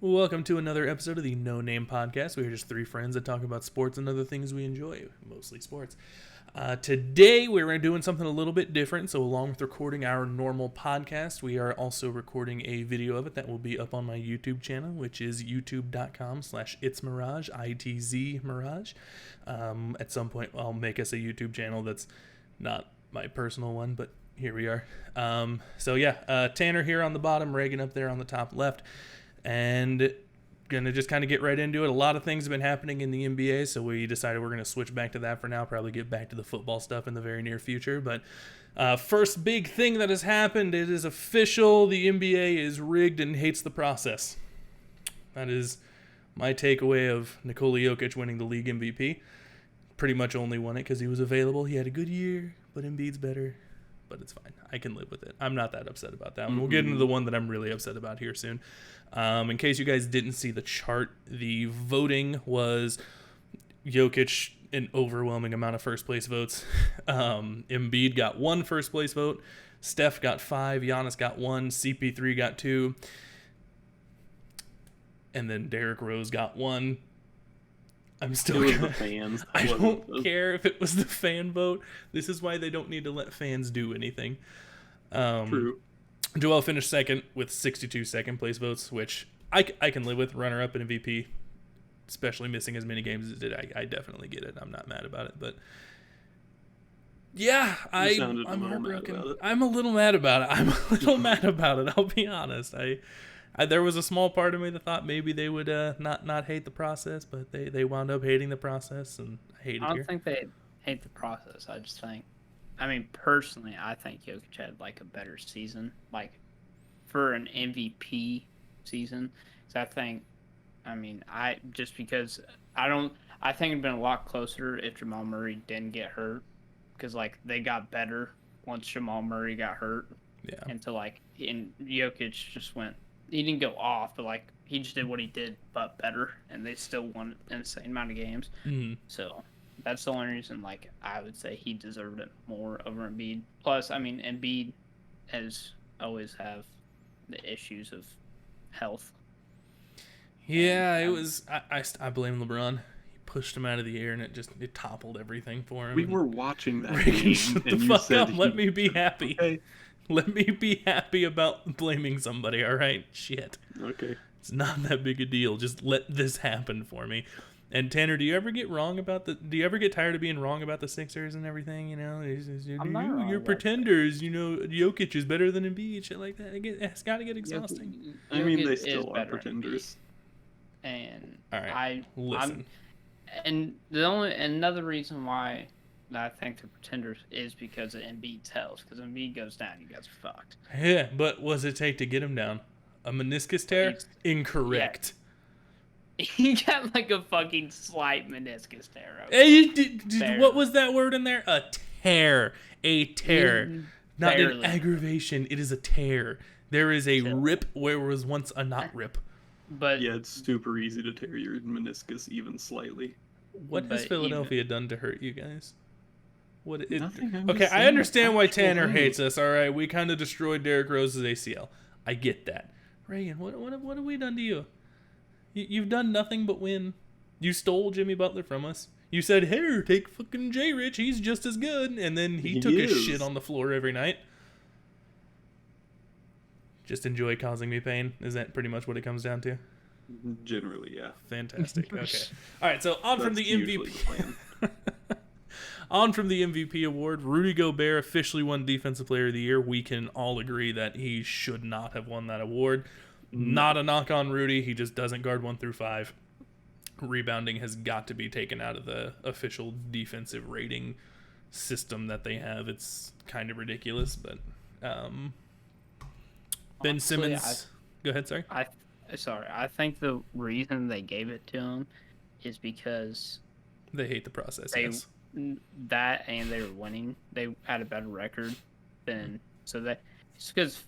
Welcome to another episode of the No Name Podcast. We are just three friends that talk about sports and other things we enjoy, mostly sports. Today, we're doing something a little bit different. So along with recording our normal podcast, we are also recording a video of it that will be up on my YouTube channel, which is youtube.com/itsmirage, I-T-Z Mirage. At some point, I'll make us a YouTube channel that's not my personal one, but here we are. Tanner here on the bottom, Reagan up there on the top left. And gonna just kind of get right into it. A lot of things have been happening in the NBA, so we decided we're gonna switch back to that for now. Probably get back to the football stuff in the very near future. But first big thing that has happened, it is official. The NBA is rigged and hates the process. That is my takeaway of Nikola Jokic winning the league MVP. Pretty much only won it because he was available. He had a good year, but Embiid's better. But it's fine. I can live with it. I'm not that upset about that one. We'll get into the one that I'm really upset about here soon. In case you guys didn't see the chart, the voting was Jokic, an overwhelming amount of first place votes. Embiid got 1 first place vote. Steph got 5. Giannis got 1. CP3 got 2. And then Derrick Rose got 1. I'm still it was the fans. I don't care if it was the fan vote. This is why they don't need to let fans do anything. True. Joel finished second with 62 second place votes, which I can live with. Runner up in MVP, especially missing as many games as it did. I definitely get it. I'm not mad about it, but yeah, I'm heartbroken. I'm a little mad about it. I'll be honest. There was a small part of me that thought maybe they would not hate the process, but they wound up hating the process, and I hate it here. I don't think they hate the process. I just think, personally, I think Jokic had like a better season, like for an MVP season. So I think, I think it'd been a lot closer if Jamal Murray didn't get hurt, because like they got better once Jamal Murray got hurt. Yeah. And Jokic just went. He didn't go off, but like he just did what he did, but better, and they still won an insane amount of games. Mm-hmm. So that's the only reason, like, I would say he deserved it more over Embiid. Plus, Embiid has always have the issues of health. Yeah, it was. I blame LeBron. He pushed him out of the air, and it toppled everything for him. We were watching that Reagan, game, shut the and fuck you up. said Let me be happy. Okay. Let me be happy about blaming somebody, all right? Shit. Okay. It's not that big a deal. Just let this happen for me. And Tanner, do you ever get tired of being wrong about the Sixers and everything? You know, you're pretenders. You know, Jokic is better than Embiid, shit like that. It's got to get exhausting. They still are pretenders. And all right, listen. Another reason why I think they're pretenders is because of Embiid's health. Because Embiid goes down, you guys are fucked. Yeah, but what does it take to get him down? A meniscus tear? Incorrect. Yeah. He got like a fucking slight meniscus tear. Hey, what was that word in there? A tear. A tear. Not an aggravation. It is a tear. There is a rip where there was once a not rip. But yeah, it's super easy to tear your meniscus even slightly. What has Philadelphia done to hurt you guys? Nothing. Okay, I understand why Tanner hates us. All right, we kind of destroyed Derrick Rose's ACL. I get that. Reagan, what have we done to you? You've done nothing but win. You stole Jimmy Butler from us. You said, "Here, take fucking J. Rich. He's just as good." And then he took his shit on the floor every night. Just enjoy causing me pain. Is that pretty much what it comes down to? Generally, yeah. Fantastic. Okay. All right. So from the MVP. On from the MVP award, Rudy Gobert officially won Defensive Player of the Year. We can all agree that he should not have won that award. Not a knock on Rudy. He just doesn't guard 1 through 5. Rebounding has got to be taken out of the official defensive rating system that they have. It's kind of ridiculous, but Ben Simmons. Go ahead, sorry. I think the reason they gave it to him is because they hate the process. Yes. That and they were winning. They had a better record than it's because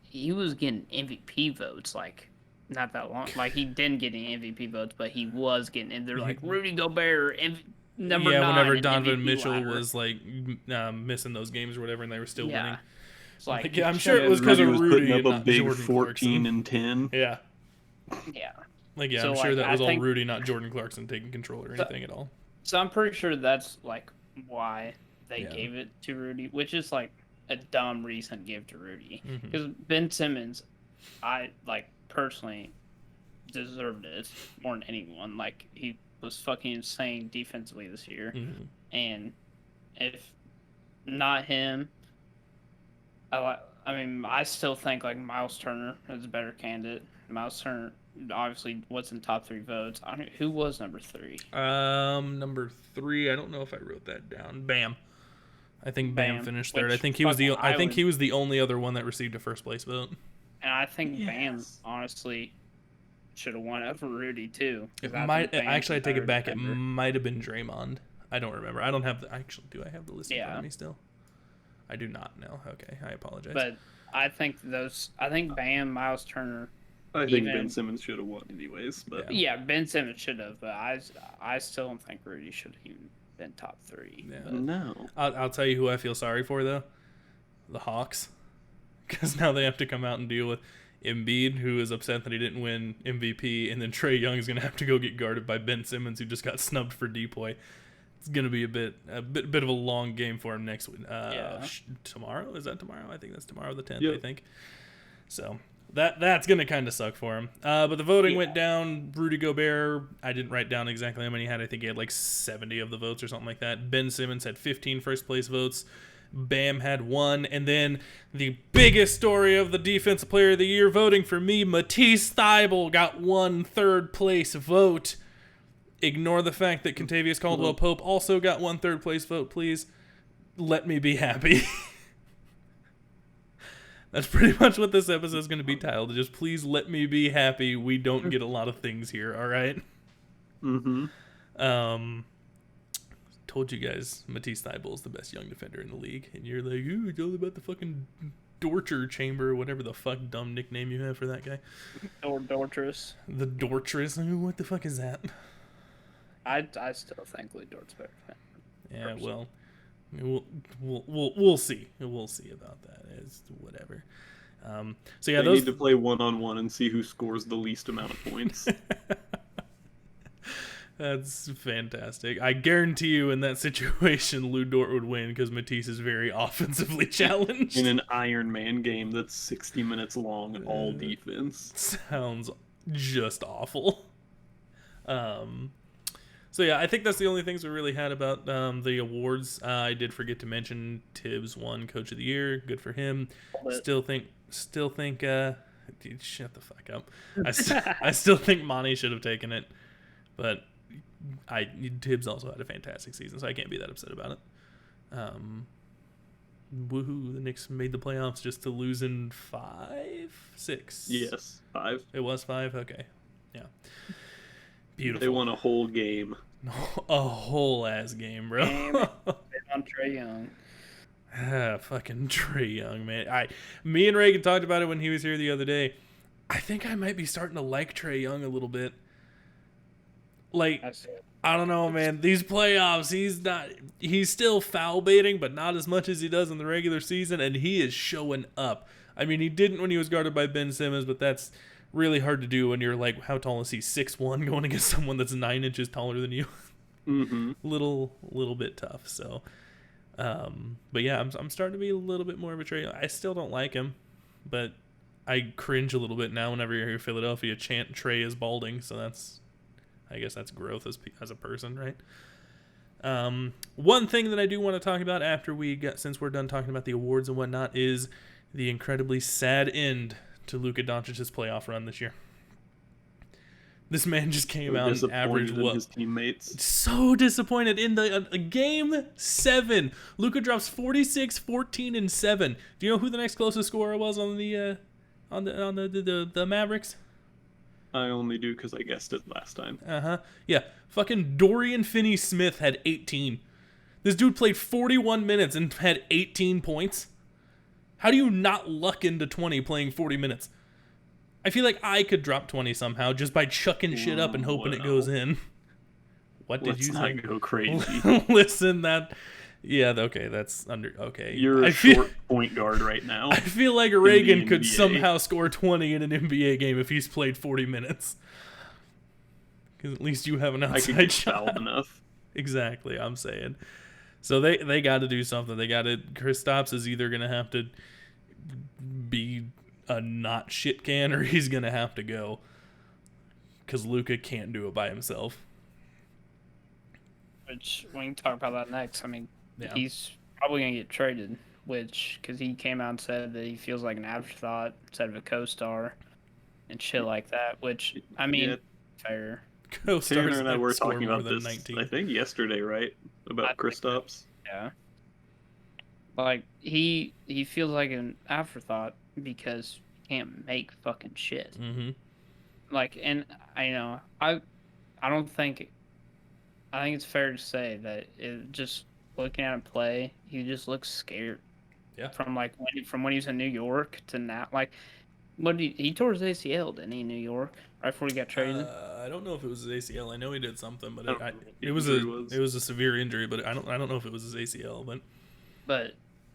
he was getting MVP votes like not that long. Like he didn't get any MVP votes, but he was getting. And they're like Rudy Gobert number 9. Whenever Donovan Mitchell was like missing those games or whatever, and they were still winning. It's like, I'm sure it was because of Rudy putting up and a not big Jordan 14 Clarkson. and 10. Yeah. Yeah. Like, yeah, So, I'm sure like, that I was all think- Rudy, not Jordan Clarkson taking control or anything at all. So I'm pretty sure that's like why they Yeah. gave it to Rudy, which is like a dumb reason to give to Rudy. Mhm. Because Ben Simmons, I like personally deserved it more than anyone. Like he was fucking insane defensively this year, Mhm. and if not him, I mean, I still think like Miles Turner is a better candidate. Miles Turner obviously was in top 3 votes. I don't, who was number 3? Number 3, I don't know if I wrote that down. Bam. I think Bam finished third. I Which think he was the fucking I think I he was the only other one that received a first place vote. And I think Bam Yes. honestly should have won over Rudy too. 'cause It I might think Bam's actually I a take better it back. defender. It might have been Draymond. I don't remember. I don't have the actually. Do I have the list in front Yeah. of me still? I do not now. Okay, I apologize. But I think Bam, Miles Turner. I think Even- Ben Simmons should have won anyways, but Yeah, Ben Simmons should have, but I still don't think Rudy should have even been top 3. Yeah. But no. I'll tell you who I feel sorry for though, the Hawks, because now they have to come out and deal with Embiid, who is upset that he didn't win MVP, and then Trae Young is gonna have to go get guarded by Ben Simmons, who just got snubbed for DPOY. It's gonna be a bit of a long game for him next week. Yeah. Tomorrow, is that tomorrow? I think that's tomorrow, the 10th. Yep. I think. So that's gonna kind of suck for him. But the voting Yeah. went down. Rudy Gobert, I didn't write down exactly how many he had. I think he had like 70 of the votes or something like that. Ben Simmons had 15 first place votes. Bam had 1, and then the biggest story of the Defensive Player of the Year voting for me, Matisse Thybulle got 1 third place vote. Ignore the fact that Contavious Caldwell Pope also got 1 third place vote, please. Let me be happy. That's pretty much what this episode is going to be titled. Just please let me be happy. We don't get a lot of things here, all right? Mm-hmm. Told you guys Matisse Thybulle is the best young defender in the league, and you're like, ooh, it's all about the fucking torture chamber, whatever the fuck dumb nickname you have for that guy. or Dortress. The Dortress. Ooh, what the fuck is that? I still think Lee Dort's better. Yeah, well, we'll see. We'll see about that. It's whatever. So yeah, They those need to play 1-on-1 and see who scores the least amount of points. That's fantastic. I guarantee you in that situation, Lou Dort would win because Matisse is very offensively challenged. In an Iron Man game that's 60 minutes long, all defense. Sounds just awful. So yeah, I think that's the only things we really had about the awards. I did forget to mention Tibbs won Coach of the Year. Good for him. Still think. Dude, shut the fuck up. I still think Monty should have taken it, but Tibbs also had a fantastic season, so I can't be that upset about it. Woohoo! The Knicks made the playoffs just to lose in 5, 6. Yes, 5. It was 5. Okay, yeah. Beautiful. They won a whole game. A whole ass game, bro. Damn it. On Trae Young. Fucking Trae Young, man. Me and Reagan talked about it when he was here the other day. I think I might be starting to like Trae Young a little bit. Like, That's it. I don't know, man. These playoffs, he's still foul baiting, but not as much as he does in the regular season, and he is showing up. I mean, he didn't when he was guarded by Ben Simmons, but that's really hard to do when you're like, how tall is he? 6'1", going against someone that's 9 inches taller than you. Mm-hmm. little bit tough. So, but yeah, I'm starting to be a little bit more of a Trae. I still don't like him, but I cringe a little bit now whenever you hear Philadelphia chant Trae is balding. So I guess that's growth as a person, right? One thing that I do want to talk about since we're done talking about the awards and whatnot, is the incredibly sad end to Luka Doncic's playoff run this year. This man just came out and averaged in his teammates. so disappointed in the game 7. Luka drops 46, 14, and 7. Do you know who the next closest scorer was on the Mavericks? I only do because I guessed it last time. Yeah. Fucking Dorian Finney-Smith had 18. This dude played 41 minutes and had 18 points. How do you not luck into 20 playing 40 minutes? I feel like I could drop 20 somehow just by chucking shit up and hoping it goes in. What did Let's you not think? go crazy. Listen, that Yeah, okay, that's under okay. You're a short point guard right now. I feel like in Reagan the could NBA. somehow score 20 in an NBA game if he's played 40 minutes. Because at least you have an I could outside get shot. fouled enough. Exactly, I'm saying. So they got to do something. They got to. Kristaps is either gonna have to be a not shit can, or he's gonna have to go. Because Luka can't do it by himself. Which we can talk about that next. I mean, Yeah. he's probably gonna get traded. Because he came out and said that he feels like an afterthought instead of a co-star, and shit like that. Which I mean, fair. Tanner and I were talking about than this, 19. I think yesterday, right? About Kristaps. Yeah. Like he feels like an afterthought because he can't make fucking shit. Mm-hmm. Like, and I don't think. I think it's fair to say that just looking at him play, he just looks scared. Yeah. From when he was in New York to now, like, what he tore his ACL, didn't he, in New York, right before he got traded? I don't know if it was his ACL. I know he did something, but I it was a severe injury. But I don't know if it was his ACL. But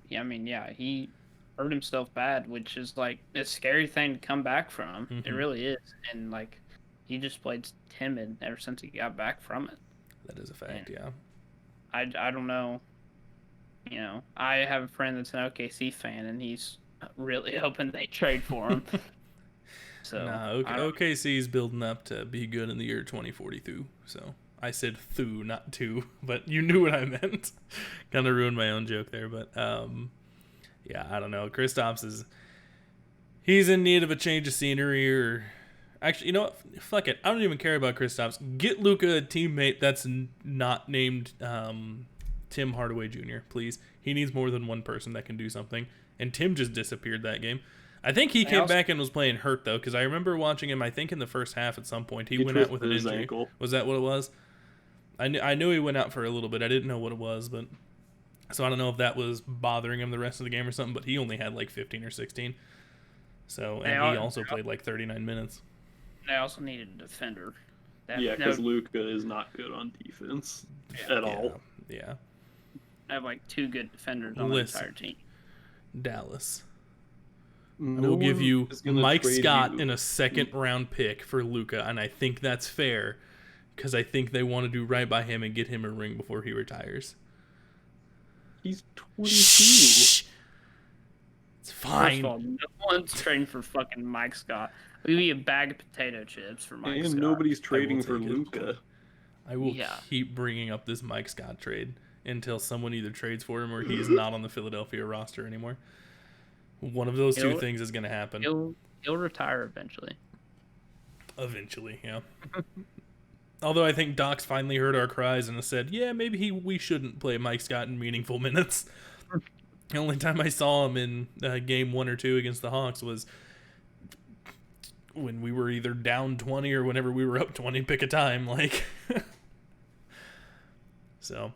yeah, I mean, yeah, he hurt himself bad, which is like a scary thing to come back from. Mm-hmm. It really is, and like he just played timid ever since he got back from it. That is a fact. And yeah. I don't know. You know, I have a friend that's an OKC fan, and he's really hoping they trade for him. So OKC's building up to be good in the year 2042. So I said "thu," not "two," but you knew what I meant. Kind of ruined my own joke there, but yeah, I don't know. Kristaps he's in need of a change of scenery, or actually, you know what? Fuck it. I don't even care about Kristaps. Get Luka a teammate that's not named Tim Hardaway Jr., please. He needs more than one person that can do something. And Tim just disappeared that game. I think he came back and was playing hurt, though, because I remember watching him, I think, in the first half at some point. He went out with an injury. Ankle. Was that what it was? I knew he went out for a little bit. I didn't know what it was, but so I don't know if that was bothering him the rest of the game or something, but he only had like 15 or 16. So, and he also played like 39 minutes. They also needed a defender. Because Luka is not good on defense at all. Yeah. I have like two good defenders on the entire team. Dallas. I will give you Mike Scott in a second-round pick for Luka, and I think that's fair because I think they want to do right by him and get him a ring before he retires. He's 22. Shh. It's fine. First of all, no one's trading for fucking Mike Scott. We'll give you a bag of potato chips for Mike Scott. And nobody's trading for Luka. I will keep bringing up this Mike Scott trade until someone either trades for him or he is not on the Philadelphia roster anymore. One of those two things is going to happen. He'll retire eventually. Eventually, yeah. Although I think Doc's finally heard our cries and has said, yeah, maybe we shouldn't play Mike Scott in meaningful minutes. The only time I saw him in game 1 or 2 against the Hawks was when we were either down 20 or whenever we were up 20, pick a time. So,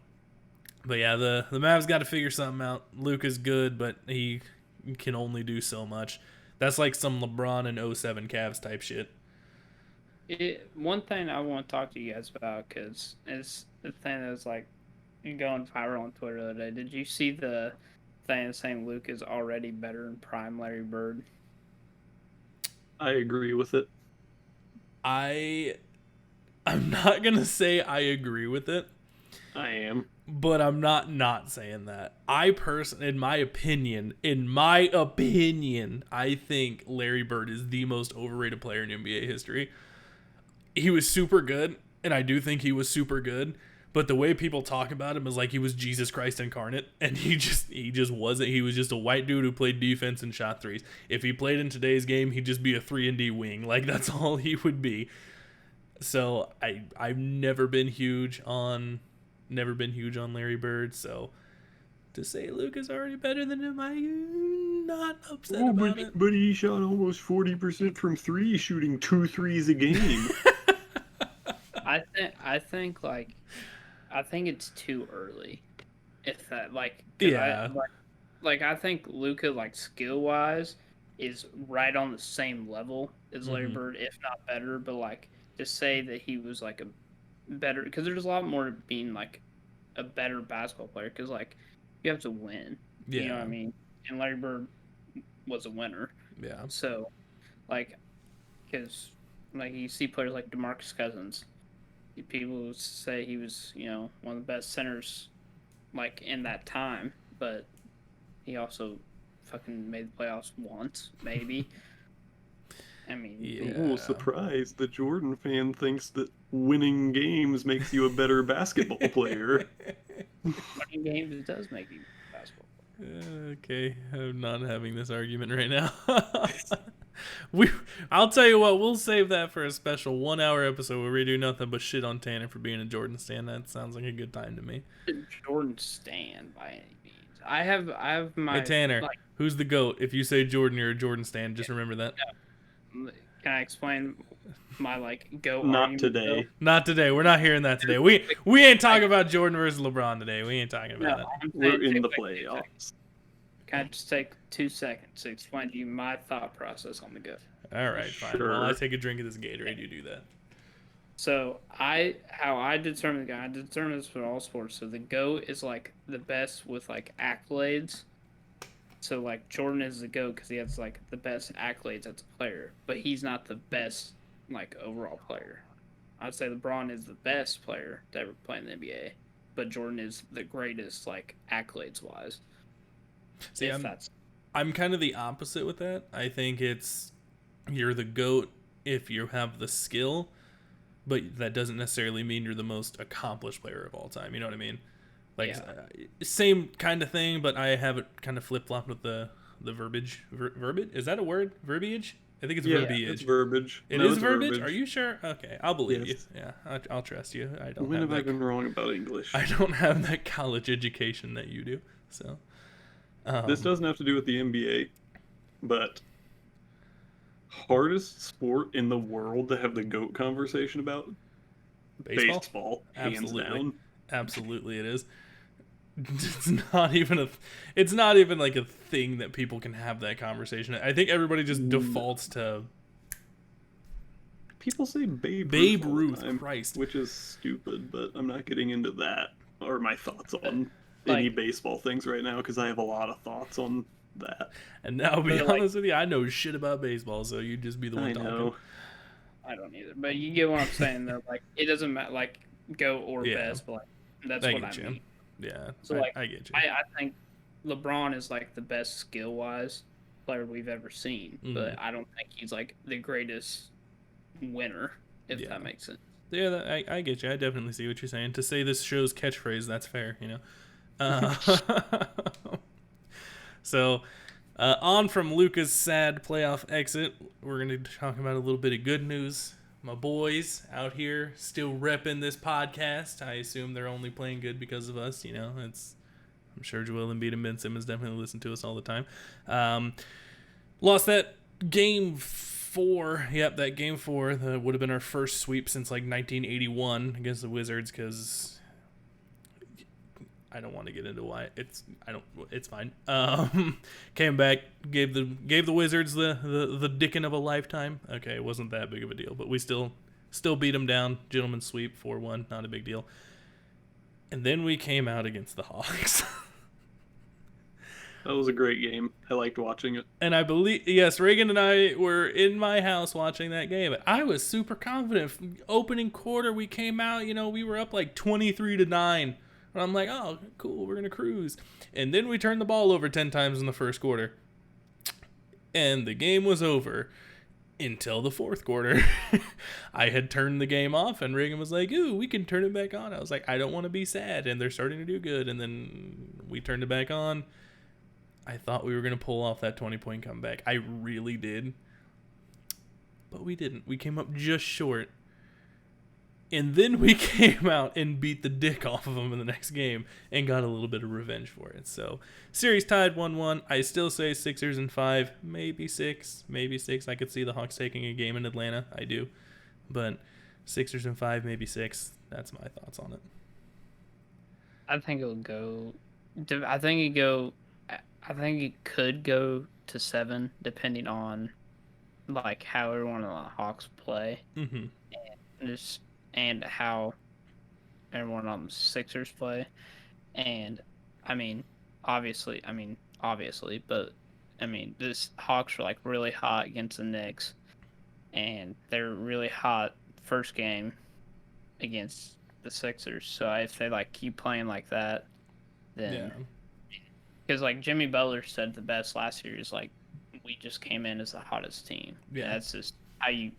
but yeah, the Mavs got to figure something out. Luka's good, but he can only do so much. That's like some LeBron and 07 Cavs type shit. One thing I want to talk to you guys about, because it's the thing that was like going viral on Twitter the other day. Did you see the thing saying Luke is already better than prime Larry Bird? I agree with it. I'm not going to say I agree with it. I am. But I'm not saying that. I personally, in my opinion, I think Larry Bird is the most overrated player in NBA history. He was super good, and I do think he was super good. But the way people talk about him is like he was Jesus Christ incarnate, and he just wasn't. He was just a white dude who played defense and shot threes. If he played in today's game, he'd just be a 3-and-D wing. Like, that's all he would be. So I've never been huge on Larry Bird. So to say Luke is already better than him, I'm not upset about it. But he shot almost 40% from three, shooting 2 threes a game. I think it's too early. If that I think Luka skill wise is right on the same level as Larry Bird, if not better. But to say that he was a better, because there's a lot more being a better basketball player because like you have to win. Yeah. You know what I mean? And Larry Bird was a winner. Yeah. So like because like you see players like DeMarcus Cousins, people say he was one of the best centers like in that time, but he also fucking made the playoffs once, maybe. I mean, Yeah. Ooh, surprise. The Jordan fan thinks that winning games makes you a better basketball player. winning games does make you a basketball player. Okay, I'm not having this argument right now. I'll tell you what, we'll save that for a special 1 hour episode where we do nothing but shit on Tanner for being a Jordan stan. That sounds like a good time to me. Jordan stan by any means. I have my Hey Tanner, like, who's the GOAT? If you say Jordan, you're a Jordan stan. Just remember that. can I explain my like GOAT Not argument, today. though? Not today. We're not hearing that today. We ain't talking about Jordan versus LeBron today. We ain't talking about No, that. I'm We're saying in take, the like, 2 seconds. playoffs. Can I just take 2 seconds to explain to you my thought process on the GOAT? All right, fine. Sure. While I take a drink of this Gatorade, you do that. So how I determine the guy, I determine this for all sports. So the GOAT is like the best with like accolades. So like Jordan is the GOAT because he has like the best accolades as a player, but he's not the best like overall player. I'd say LeBron is the best player to ever play in the NBA, but Jordan is the greatest like accolades wise. See, I'm kind of the opposite with that. I think you're the GOAT if you have the skill, but that doesn't necessarily mean you're the most accomplished player of all time. You know what I mean? Like, same kind of thing, but I have it kind of flip-flopped with the verbiage. Verbiage? Is that a word? Verbiage? I think it's verbiage. It's verbiage. It is verbiage? Are you sure? Okay, I'll believe you. Yeah, I'll trust you. When have I been wrong about English? I don't have that college education that you do, so... This doesn't have to do with the NBA, but hardest sport in the world to have the GOAT conversation about? Baseball, hands Absolutely. down. Absolutely, it is. It's not even like a thing that people can have that conversation. I think everybody just defaults to people say Babe Ruth, time, Christ, which is stupid, but I'm not getting into that or my thoughts on Like, any baseball things right now because I have a lot of thoughts on that. And now, to be honest with you, I know shit about baseball, so you just be the one talking. I don't either, but you get what I'm saying. Though, like it doesn't matter, like GOAT or best, but like, that's what I mean. Yeah, so I get you. I think LeBron is like the best skill wise player we've ever seen, but I don't think he's like the greatest winner, if that makes sense. Yeah, I get you. I definitely see what you're saying. To say this show's catchphrase, that's fair, you know. So, on from Luka's sad playoff exit, we're going to be talking about a little bit of good news. My boys out here still repping this podcast. I assume they're only playing good because of us. You know, I'm sure Joel Embiid and Ben Simmons definitely listen to us all the time. Lost that game 4. Yep, that game 4. That would have been our first sweep since like 1981 against the Wizards because... I don't want to get into why it's fine. Came back, gave the Wizards the dicking of a lifetime. Okay, it wasn't that big of a deal, but we still beat them down. Gentleman's sweep 4-1, not a big deal. And then we came out against the Hawks. That was a great game. I liked watching it. And I believe, yes, Reagan and I were in my house watching that game. I was super confident. Opening quarter, we came out, we were up like 23-9. And I'm like, oh, cool, we're going to cruise. And then we turned the ball over 10 times in the first quarter. And the game was over until the fourth quarter. I had turned the game off, and Reagan was like, ooh, we can turn it back on. I was like, I don't want to be sad, and they're starting to do good. And then we turned it back on. I thought we were going to pull off that 20-point comeback. I really did. But we didn't. We came up just short. And then we came out and beat the dick off of them in the next game and got a little bit of revenge for it. So, series tied 1-1. I still say Sixers in 5, maybe 6. I could see the Hawks taking a game in Atlanta. I do. But Sixers in 5, maybe 6. That's my thoughts on it. I think it could go to 7, depending on like how everyone of the Hawks play. Mm-hmm. And how everyone on the Sixers play. And I mean, obviously, but I mean, this Hawks were like really hot against the Knicks, and they're really hot first game against the Sixers. So if they like keep playing like that, then because like Jimmy Butler said the best last year is like we just came in as the hottest team. Yeah, and that's just how you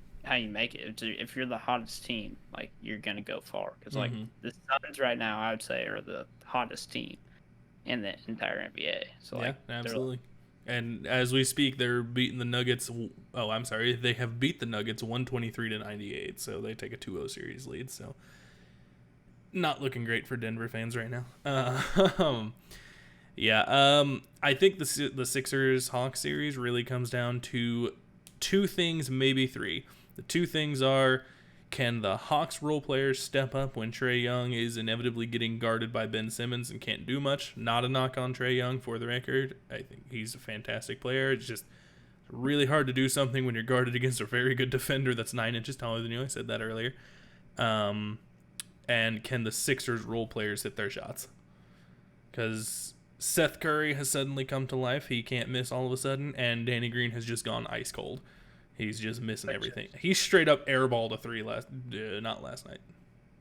make it. If you're the hottest team, like you're gonna go far. Because like the Suns right now, I would say are the hottest team in the entire NBA. So yeah, like, absolutely. And as we speak, they're beating the Nuggets. Oh, I'm sorry. They have beat the Nuggets 123-98, so they take a 2-0 series lead. So not looking great for Denver fans right now. I think the Sixers-Hawks series really comes down to two things, maybe three. The two things are, can the Hawks role players step up when Trae Young is inevitably getting guarded by Ben Simmons and can't do much? Not a knock on Trae Young, for the record. I think he's a fantastic player. It's just really hard to do something when you're guarded against a very good defender that's 9 inches taller than you. I said that earlier. And can the Sixers role players hit their shots? Because Seth Curry has suddenly come to life. He can't miss all of a sudden, and Danny Green has just gone ice cold. He's just missing everything. He straight up airballed a 3 not last night.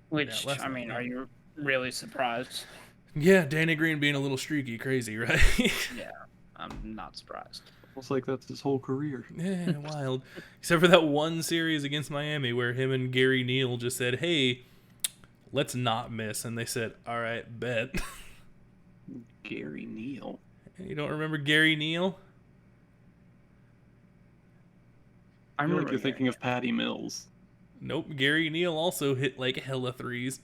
Which, yeah, are you really surprised? Yeah, Danny Green being a little streaky, crazy, right? Yeah, I'm not surprised. Almost like that's his whole career. Yeah, wild. Except for that one series against Miami where him and Gary Neal just said, hey, let's not miss. And they said, all right, bet. Gary Neal. You don't remember Gary Neal? I feel like you're thinking of Patty Mills. Nope, Gary Neal also hit like hella threes.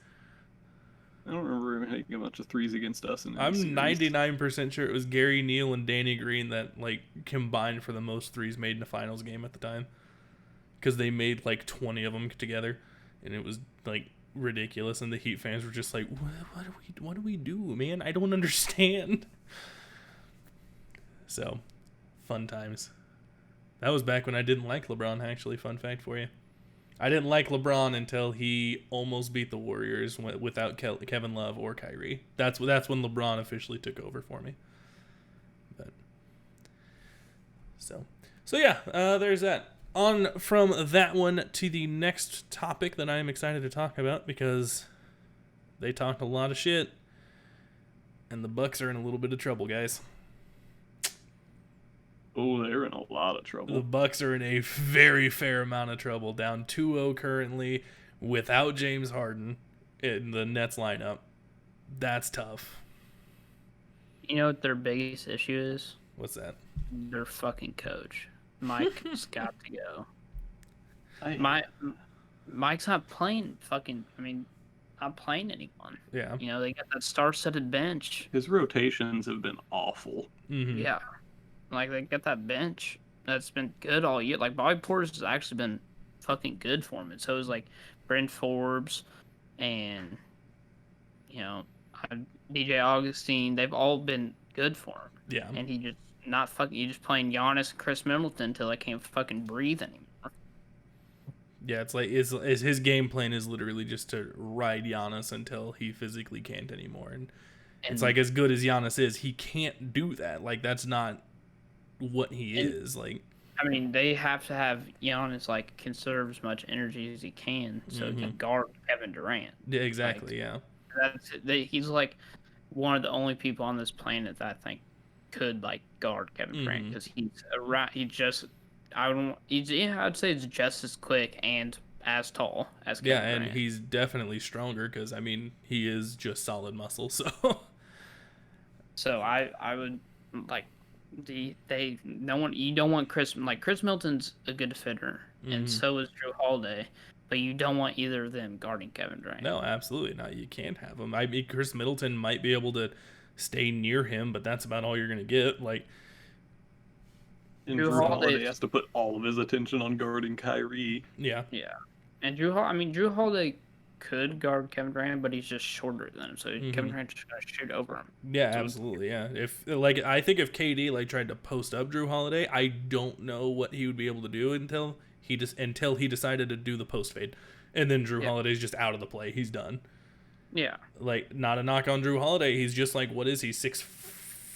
I don't remember him hitting a bunch of threes against us. I'm 99% sure it was Gary Neal and Danny Green that like combined for the most threes made in a finals game at the time. Because they made like 20 of them together, and it was like ridiculous. And the Heat fans were just like, "What do we do, man? I don't understand." So, fun times. That was back when I didn't like LeBron, actually. Fun fact for you. I didn't like LeBron until he almost beat the Warriors without Kevin Love or Kyrie. That's when LeBron officially took over for me. But so yeah, there's that. On from that one to the next topic that I am excited to talk about because they talked a lot of shit, and the Bucks are in a little bit of trouble, guys. Oh, they're in a lot of trouble. The Bucks are in a very fair amount of trouble, down 2-0 currently, without James Harden in the Nets lineup. That's tough. You know what their biggest issue is? What's that? Their fucking coach. Mike's got to go. Mike's not playing not playing anyone. Yeah. You know, they got that star-studded bench. His rotations have been awful. Mm-hmm. Yeah. Like, they got that bench that's been good all year. Like, Bobby Portis has actually been fucking good for him. And so is, like, Brent Forbes and, you know, DJ Augustine. They've all been good for him. Yeah. And he just playing Giannis and Chris Middleton until they can't fucking breathe anymore. Yeah, it's like his game plan is literally just to ride Giannis until he physically can't anymore. And it's like, as good as Giannis is, he can't do that. Like, that's not what he is. Like, I mean, they have to have Giannis like conserve as much energy as he can so he can guard Kevin Durant. Yeah, exactly. Like, yeah. He's like one of the only people on this planet that I think could like guard Kevin Durant because I'd say it's just as quick and as tall as Kevin Durant. And he's definitely stronger because I mean he is just solid muscle. So I would like you don't want Chris Middleton's a good defender and so is Drew Holiday, but you don't want either of them guarding Kevin Durant. No, absolutely not. You can't have him. I mean, Chris Middleton might be able to stay near him, but that's about all you're gonna get. Like, and Drew Holiday has to put all of his attention on guarding Kyrie. Yeah. Yeah. And Drew Holiday could guard Kevin Durant, but he's just shorter than him, so Kevin Durant's just gonna shoot over him. Yeah, so absolutely. Yeah. I think if KD like tried to post up Drew Holiday, I don't know what he would be able to do until he decided to do the post fade, and then Drew Holiday's just out of the play. He's done. Yeah. Like, not a knock on Drew Holiday. He's just like, what is he, 6'4",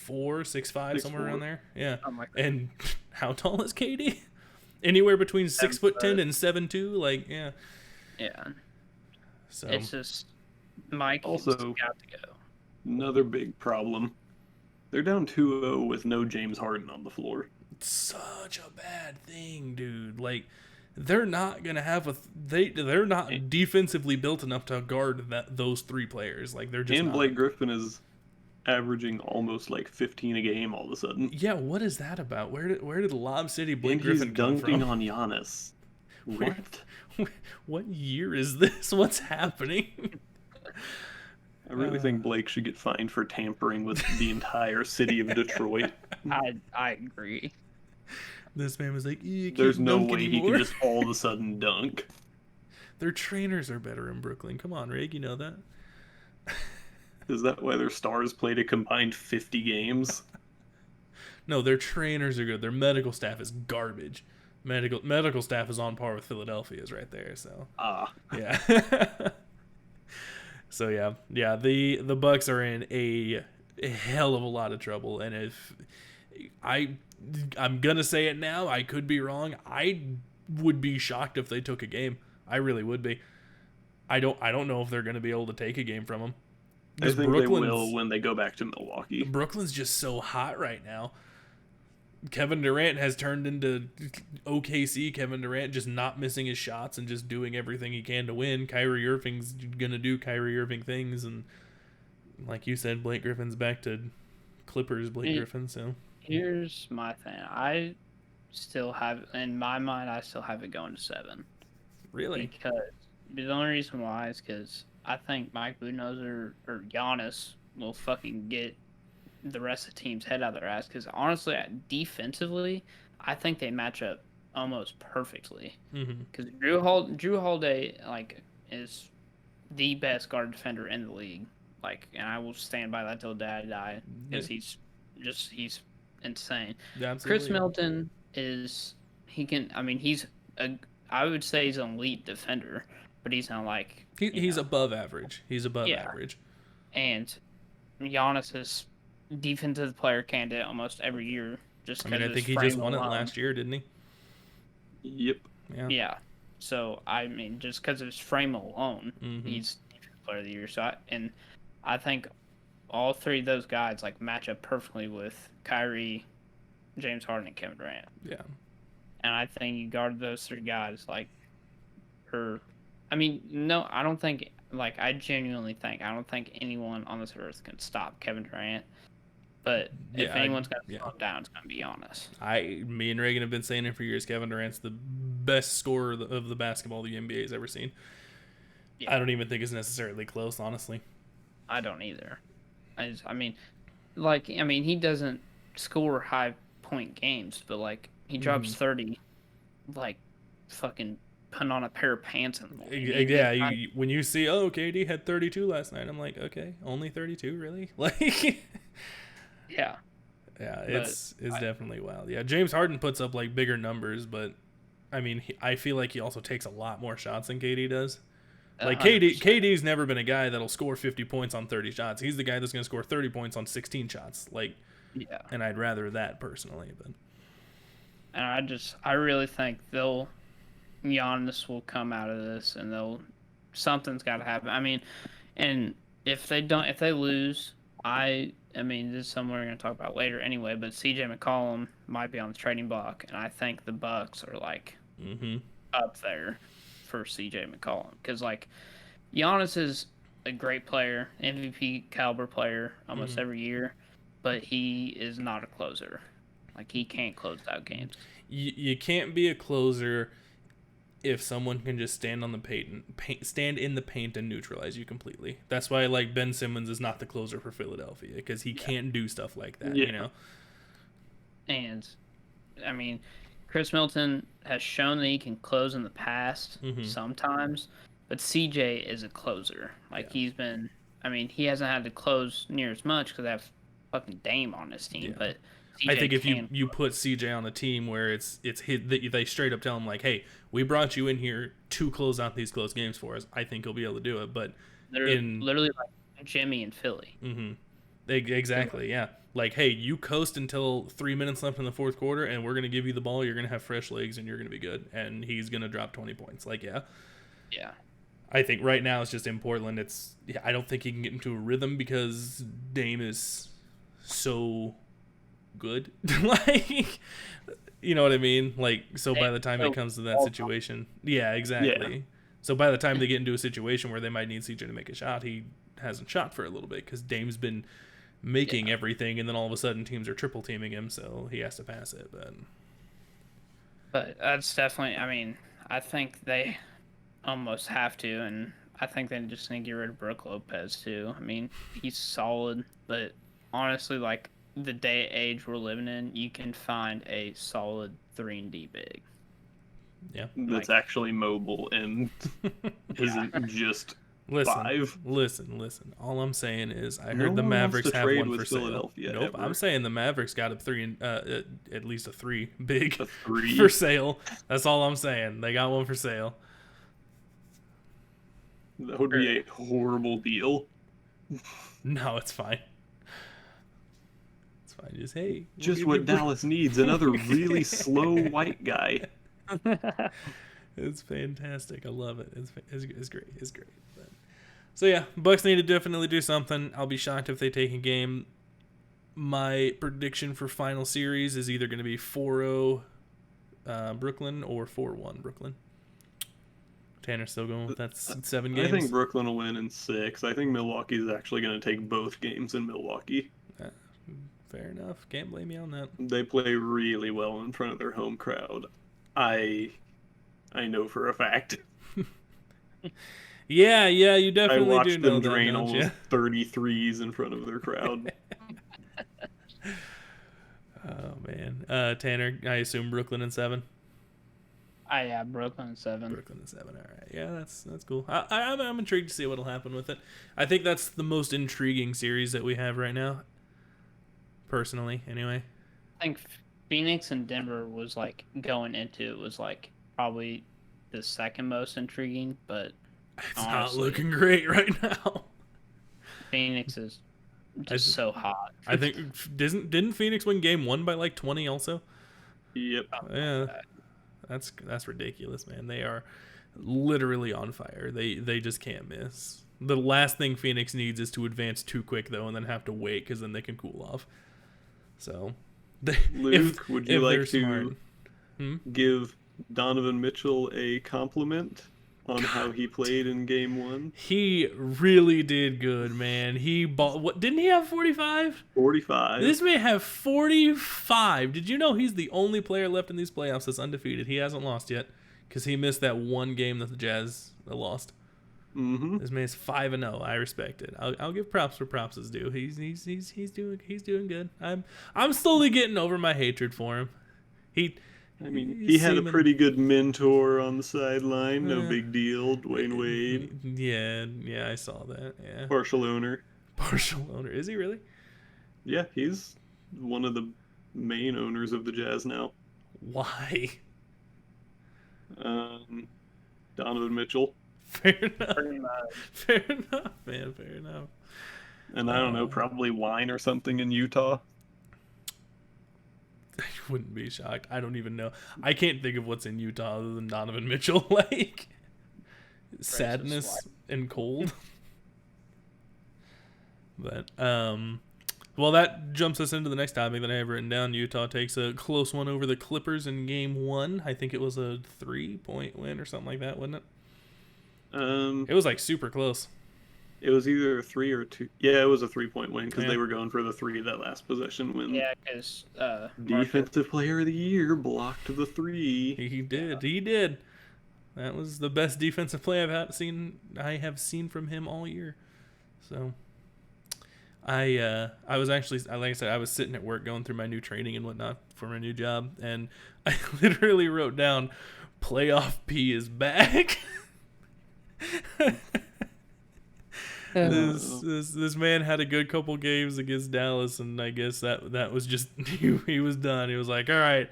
6'5", somewhere 6'4". around there? Yeah. I'm like that. And how tall is KD? Anywhere between 6'10" 7 foot. and 7'2". Like, yeah. Yeah. So It's just Mike has Also, got to go. another big problem. They're down 2-0 with no James Harden on the floor. it's such a bad thing, dude. Like, they're not gonna have they're not defensively built enough to guard those three players. Like, they're just And not. Blake Griffin is averaging almost like 15 a game all of a sudden. Yeah, what is that about? Where did Lob City Blake And Griffin he's come dunking from? on Giannis. What? What year is this? What's happening? I really think Blake should get fined for tampering with the entire city of Detroit. I agree. This man was like, you can't There's no dunk way he anymore. can just all of a sudden dunk. Their trainers are better in Brooklyn. Come on, Rig, you know that. Is that why their stars played a combined 50 games? No, their trainers are good. Their medical staff is garbage. Medical staff is on par with Philadelphia's right there. So yeah. So yeah. The Bucks are in a hell of a lot of trouble, and if I'm gonna say it now, I could be wrong. I would be shocked if they took a game. I really would be. I don't know if they're gonna be able to take a game from them. I think they will when they go back to Milwaukee. Brooklyn's just so hot right now. Kevin Durant has turned into OKC Kevin Durant, just not missing his shots and just doing everything he can to win. Kyrie Irving's going to do Kyrie Irving things. And like you said, Blake Griffin's back to Clippers Blake Griffin. So here's my thing. I still have, in my mind, I still have it going to 7. Really? Because the only reason why is because I think Mike Budenholzer or Giannis will fucking get the rest of the team's head out of their ass. Because honestly, defensively, I think they match up almost perfectly. Because Drew Holiday is the best guard defender in the league. And I will stand by that till the day I die. Because he's insane. Yeah, Chris Middleton he's I would say he's an elite defender, but he's not like he's above average. He's above average. And Giannis is defensive player candidate almost every year. I think he just won it last year, didn't he? Yep. Yeah. So just because of his frame alone, he's defensive player of the year. So I think all three of those guys match up perfectly with Kyrie, James Harden, and Kevin Durant. Yeah. And I think you guard those three guys I don't think I genuinely think I don't think anyone on this earth can stop Kevin Durant. But if anyone's going to slow him down, it's going to be Giannis. Me and Reagan have been saying it for years. Kevin Durant's the best scorer of the basketball the NBA has ever seen. Yeah. I don't even think it's necessarily close, honestly. I don't either. He doesn't score high point games, but he drops 30, fucking putting on a pair of pants in the morning. Yeah, when you see, KD had 32 last night, I'm like, okay, only 32, really? Yeah. Yeah, it's definitely wild. Yeah, James Harden puts up bigger numbers, but I feel like he also takes a lot more shots than KD does. KD's never been a guy that'll score 50 points on 30 shots. He's the guy that's going to score 30 points on 16 shots. Yeah. And I'd rather that personally, but. And I really think Giannis will come out of this, and something's got to happen. And if they lose, this is something we're going to talk about later anyway, but CJ McCollum might be on the trading block, and I think the Bucks are up there for CJ McCollum, because Giannis is a great player, MVP caliber player almost every year, but he is not a closer. He can't close out games. You can't be a closer if someone can just stand in the paint and neutralize you completely. That's why Ben Simmons is not the closer for Philadelphia, because he can't do stuff like that, you know. And Chris Middleton has shown that he can close in the past sometimes, but CJ is a closer. He's been he hasn't had to close near as much because I have fucking Dame on his team, but I think if can you put CJ on a team where it's they straight up tell him like, hey, we brought you in here to close out these close games for us, I think he'll be able to do it. But literally like Jimmy and Philly. Mm-hmm. Exactly, yeah. Like, hey, you coast until 3 minutes left in the fourth quarter, and we're going to give you the ball. You're going to have fresh legs, and you're going to be good. And he's going to drop 20 points. Like, yeah. Yeah. I think right now it's just in Portland. I don't think he can get into a rhythm because Dame is so good. Like, you know what I mean? Like, so by the time it comes to that situation, yeah, exactly. Yeah. So by the time they get into a situation where they might need CJ to make a shot, he hasn't shot for a little bit because Dame's been making everything, and then all of a sudden teams are triple teaming him, so he has to pass it. But that's definitely, I mean, I think they almost have to, and I think they just need to get rid of Brook Lopez too. I mean, he's solid, but honestly, like the day age we're living in, you can find a solid 3-and-D big. Yeah, that's actually mobile and isn't just. Listen. All I'm saying is, I heard the Mavericks have one for sale. Nope, ever. I'm saying the Mavericks got at least a 3 big a 3 for sale. That's all I'm saying. They got one for sale. That would be a horrible deal. No, it's fine. It's fine. Just what Dallas needs, another really slow white guy. It's fantastic. I love it. It's great. It's great. So yeah, Bucks need to definitely do something. I'll be shocked if they take a game. My prediction for final series is either going to be 4-0 Brooklyn or 4-1 Brooklyn. Tanner's still going with that 7 games. I think Brooklyn will win in 6. I think Milwaukee's actually going to take both games in Milwaukee. Fair enough. Can't blame you on that. They play really well in front of their home crowd. I know for a fact. Yeah, you definitely do know that, I watched them drain almost you? 33s in front of their crowd. Oh, man. Tanner, I assume Brooklyn in 7? Yeah, Brooklyn in 7. Brooklyn in 7, all right. Yeah, that's cool. I'm intrigued to see what'll happen with it. I think that's the most intriguing series that we have right now. Personally, anyway. I think Phoenix and Denver was, like, going into it was, like, probably the second most intriguing, but it's honestly, not looking great right now. Phoenix is just so hot. I think didn't Phoenix win game 1 by like 20 also? Yep. Yeah. That's ridiculous, man. They are literally on fire. They just can't miss. The last thing Phoenix needs is to advance too quick though, and then have to wait because then they can cool off. So, Luke, would you like to give Donovan Mitchell a compliment on how he played in game 1? He really did good, man. What didn't he have 45? 45. This may have 45. Did you know he's the only player left in these playoffs that's undefeated? He hasn't lost yet because he missed that one game that the Jazz lost. Mm-hmm. This man's 5-0. I respect it. I'll give props where props is due. He's doing good. I'm slowly getting over my hatred for him. He had a pretty good mentor on the sideline. No big deal. Dwayne Wade. Yeah, I saw that. Yeah. Partial owner. Is he really? Yeah, he's one of the main owners of the Jazz now. Why? Donovan Mitchell. Fair enough. Fair enough, man. Fair enough. And I don't know, probably wine or something in Utah. I wouldn't be shocked. I don't even know. I can't think of what's in Utah other than Donovan Mitchell. Like sadness and cold. But well, that jumps us into the next topic that I have written down. Utah takes a close one over the Clippers in game 1. I think it was a 3-point win or something like that, wasn't it? It was like super close. It was either 3 or 2. Yeah, it was a 3-point win because they were going for the 3 that last possession win. Yeah, because Defensive Player of the Year blocked the 3. He did. That was the best defensive play I have seen from him all year. So I was actually, like I said, I was sitting at work going through my new training and whatnot for my new job, and I literally wrote down, "Playoff P is back." This man had a good couple games against Dallas, and I guess that was just he was done. He was like, all right,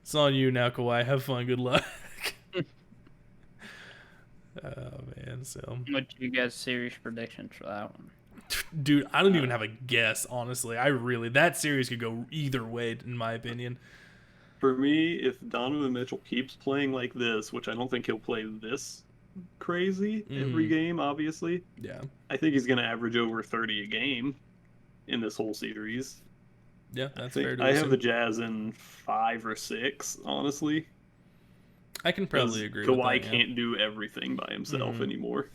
it's on you now, Kawhi. Have fun. Good luck. Oh man, so what you guys' series predictions for that one? Dude, I don't even have a guess, honestly. That series could go either way, in my opinion. For me, if Donovan Mitchell keeps playing like this, which I don't think he'll play this crazy every game, obviously. Yeah. I think he's going to average over 30 a game in this whole series. Yeah, that's fair to I assume. have the Jazz in 5 or 6, honestly. I can probably agree with that. Kawhi can't do everything by himself anymore.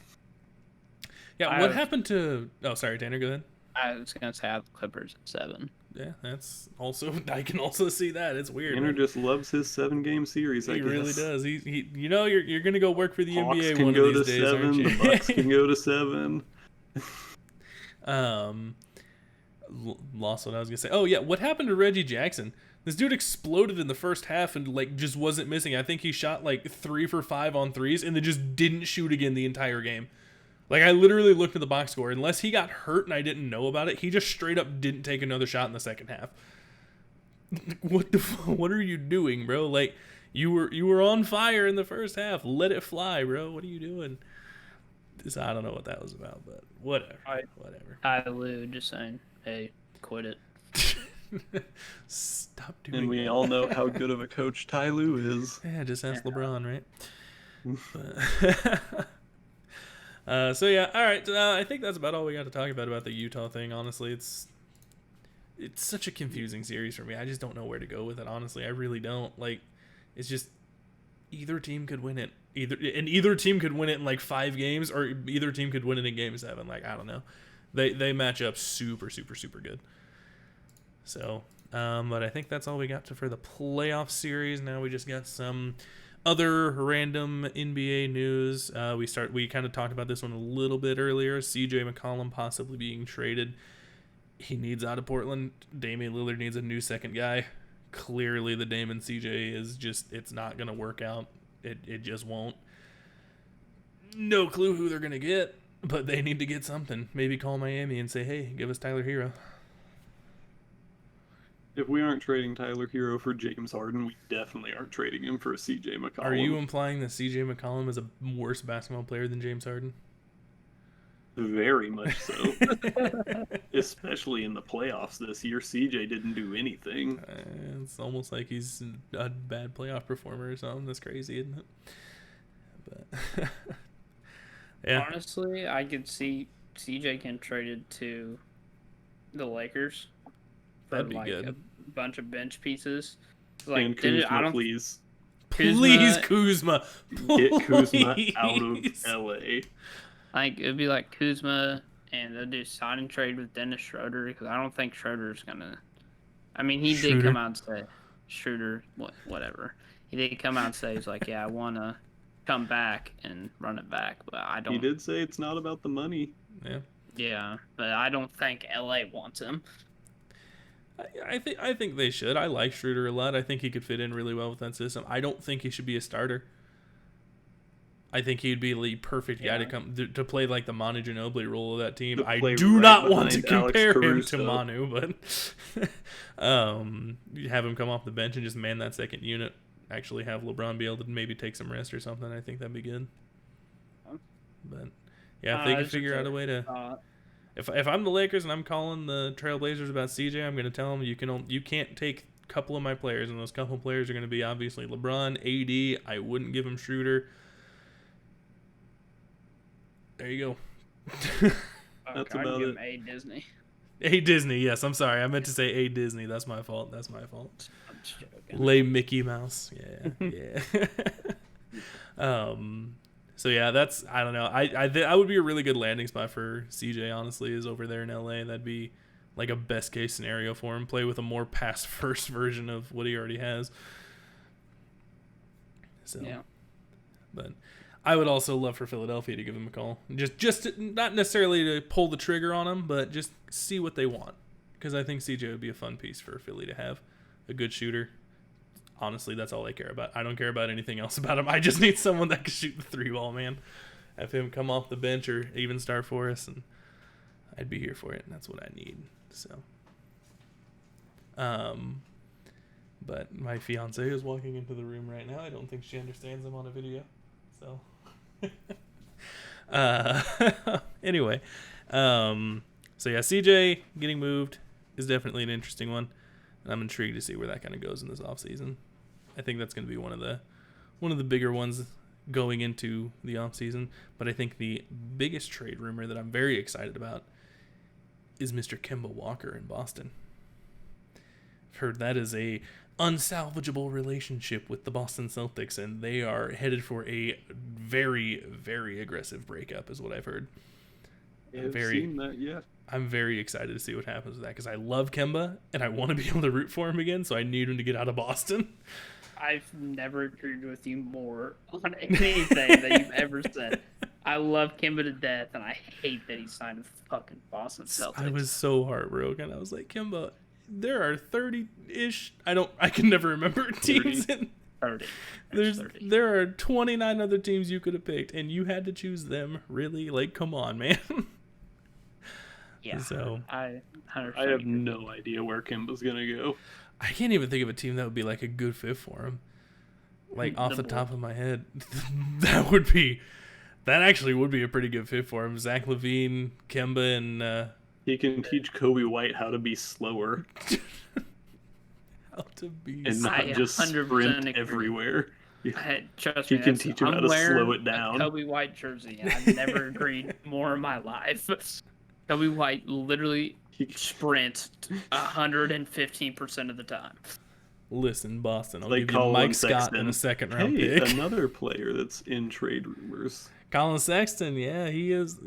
Yeah, what happened to... Oh, sorry, Tanner, go ahead. I was going to say I have the Clippers at 7. Yeah, that's also... I can also see that. It's weird. Tanner just loves his 7-game series, I guess. He really does. He you know, you're going to go work for the Hawks NBA can one go of these to days, 7, aren't you? the Bucks can go to 7. Lost what I was going to say. Oh, yeah, what happened to Reggie Jackson? This dude exploded in the first half and, like, just wasn't missing. I think he shot, like, 3 for 5 on threes and then just didn't shoot again the entire game. Like, I literally looked at the box score. Unless he got hurt and I didn't know about it, he just straight up didn't take another shot in the second half. What are you doing, bro? Like, you were on fire in the first half. Let it fly, bro. What are you doing? I don't know what that was about, but whatever. Whatever. Ty Lue just saying, hey, quit it. Stop doing And we all know how good of a coach Ty Lue is. Yeah, just ask LeBron, right? So yeah, all right. I think that's about all we got to talk about the Utah thing. Honestly, it's such a confusing series for me. I just don't know where to go with it. Honestly, I really don't. Like, it's just either team could win it. Either team could win it in like 5 games, or either team could win it in Game 7. Like, I don't know. They match up super, super, super good. So, but I think that's all we got for the playoff series. Now we just got some other random NBA news. We kind of talked about this one a little bit earlier. CJ McCollum possibly being traded. He needs out of Portland. Damian Lillard needs a new second guy. Clearly the Dame and CJ is just, it's not going to work out. It just won't. No clue who they're going to get, but they need to get something. Maybe call Miami and say, hey, give us Tyler Hero. If we aren't trading Tyler Hero for James Harden, we definitely aren't trading him for CJ McCollum. Are you implying that CJ McCollum is a worse basketball player than James Harden? Very much so. Especially in the playoffs this year. CJ didn't do anything. It's almost like he's a bad playoff performer or something. That's crazy, isn't it? But yeah. Honestly, I could see CJ getting traded to the Lakers. That'd be good. A bunch of bench pieces. Like, and Kuzma, please. Please, Kuzma. Get Kuzma out of LA. Like, it'd be like Kuzma, and they'll do sign and trade with Dennis Schroeder, because I don't think Schroeder's gonna. I mean, he did come out and say, Schroeder, whatever. He did come out and say, he's like, yeah, I want to come back and run it back, but I don't. He did say it's not about the money. Yeah. Yeah, but I don't think LA wants him. I think they should. I like Schroeder a lot. I think he could fit in really well with that system. I don't think he should be a starter. I think he'd be the perfect guy to play like the Manu Ginobili role of that team. I do not want to compare him to Manu, but have him come off the bench and just man that second unit. Actually have LeBron be able to maybe take some rest or something. I think that'd be good. But yeah, if they could figure out a way to... If I'm the Lakers and I'm calling the Trailblazers about CJ, I'm going to tell them you can't take a couple of my players, and those couple of players are going to be obviously LeBron, AD. I wouldn't give him Schroeder. There you go. That's I'd about give it. him A Disney. A Disney, yes. I'm sorry. I meant to say A Disney. That's my fault. I'm just joking. Lay Mickey Mouse. Yeah. So yeah, that's, I don't know. I would be a really good landing spot for CJ, honestly, is over there in LA. That'd be like a best case scenario for him. Play with a more pass first version of what he already has. So Yeah. But I would also love for Philadelphia to give him a call. Just to, not necessarily to pull the trigger on him, but just see what they want. Because I think CJ would be a fun piece for Philly to have. A good shooter. Honestly, that's all I care about. I don't care about anything else about him. I just need someone that can shoot the 3-ball, man. Have him come off the bench or even start for us, and I'd be here for it, and that's what I need. So, but my fiance is walking into the room right now. I don't think she understands I'm on a video. So, anyway, so yeah, CJ getting moved is definitely an interesting one, and I'm intrigued to see where that kind of goes in this offseason. I think that's going to be one of the bigger ones going into the offseason. But I think the biggest trade rumor that I'm very excited about is Mr. Kemba Walker in Boston. I've heard that is a unsalvageable relationship with the Boston Celtics, and they are headed for a very, very aggressive breakup, is what I've heard. I haven't seen that yet. I'm very excited to see what happens with that because I love Kemba and I want to be able to root for him again, so I need him to get out of Boston. I've never agreed with you more on anything that you've ever said. I love Kemba to death, and I hate that he signed with fucking Boston Celtics. I was so heartbroken. I was like, Kemba, there are 30-ish. I can never remember teams. 30. There are 29 other teams you could have picked, and you had to choose them. Really? Like, come on, man. Yeah. So I have no idea where Kemba's gonna go. I can't even think of a team that would be like a good fit for him. Like off the top of my head, that actually would be a pretty good fit for him. Zach LaVine, Kemba, and he can teach Kobe White how to be slower. How to be and not just sprint everywhere. Trust me, he can teach him how to slow it down. A Kobe White jersey, and I've never agreed more in my life. Kobe White literally sprints 115% of the time. Listen, Boston, I'll like give you Mike Scott in a second round pick. Another player that's in trade rumors. Colin Sexton, yeah, he is.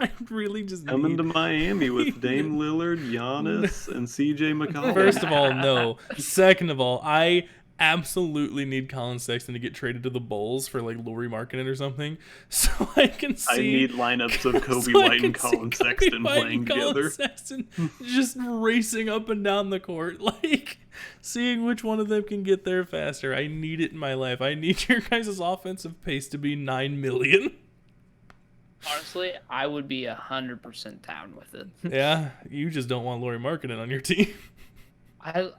I really just coming to Miami with Dame Lillard, Giannis, and CJ McCollum. First of all, no. Second of all, I absolutely need Colin Sexton to get traded to the Bulls for like Lauri Markkanen or something, so I can see. I need lineups of Kobe White and Colin Sexton playing together. Colin Sexton just racing up and down the court, like seeing which one of them can get there faster. I need it in my life. I need your guys' offensive pace to be 9 million. Honestly, I would be 100% down with it. Yeah, you just don't want Lauri Markkanen on your team. I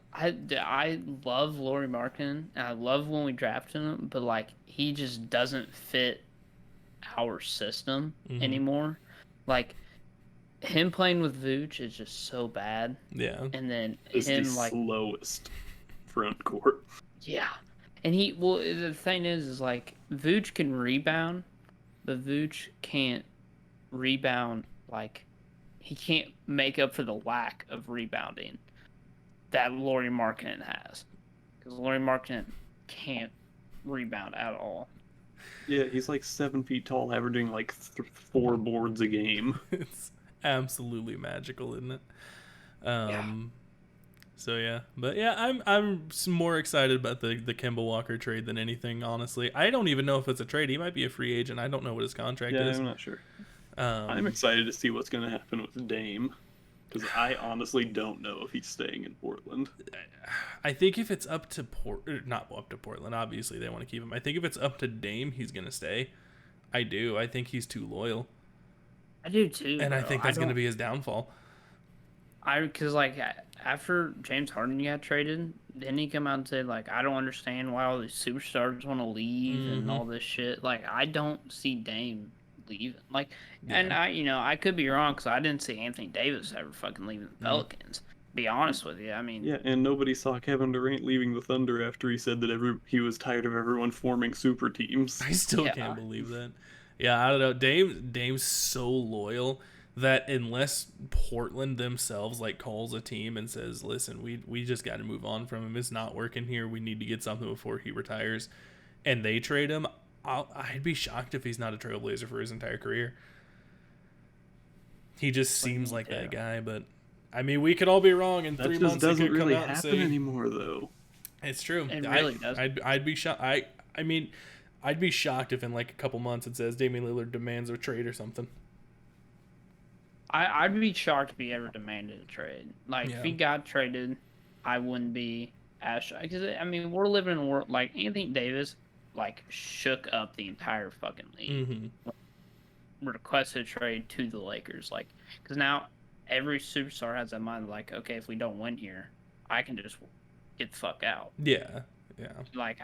love Lauri Markkanen, and I love when we drafted him, but like he just doesn't fit our system anymore. Like him playing with Vooch is just so bad. Yeah, and then it's him the like slowest front court. Yeah, and the thing is like Vooch can rebound, but Vooch can't rebound like he can't make up for the lack of rebounding that Lauri Markkanen has, because Lauri Markkanen can't rebound at all. Yeah, he's like 7 feet tall, averaging like 4 boards a game. It's absolutely magical, isn't it? So yeah, but yeah, I'm more excited about the Kemba Walker trade than anything. Honestly, I don't even know if it's a trade. He might be a free agent. I don't know what his contract is. Yeah, I'm not sure. I'm excited to see what's going to happen with Dame. Because I honestly don't know if he's staying in Portland. I think if it's up to not up to Portland, obviously they want to keep him. I think if it's up to Dame, he's going to stay. I do. I think he's too loyal. I do too. And I think that's going to be his downfall. Because like after James Harden got traded, didn't he come out and say like, I don't understand why all these superstars want to leave and all this shit. Like I don't see Dame leaving. Like, and I could be wrong because I didn't see Anthony Davis ever fucking leaving the Pelicans. Be honest with you, I mean. Yeah, and nobody saw Kevin Durant leaving the Thunder after he said that he was tired of everyone forming super teams. I still can't believe that. Yeah, I don't know. Dame's so loyal that unless Portland themselves like calls a team and says, "Listen, we just got to move on from him. It's not working here. We need to get something before he retires," and they trade him, I'd be shocked if he's not a Trailblazer for his entire career. He just seems like that guy, but I mean, we could all be wrong. In 3 months, that doesn't really come out happen and say, anymore, though. It's true. It really doesn't. I'd be shocked. I mean, I'd be shocked if in like a couple months it says Damian Lillard demands a trade or something. I'd be shocked if he ever demanded a trade. Like if he got traded, I wouldn't be as shocked. Because I mean, we're living in a world like Anthony Davis like shook up the entire fucking league. requested a trade to the Lakers, like, because now every superstar has that mind, like, okay, if we don't win here, I can just get the fuck out. Yeah. Like,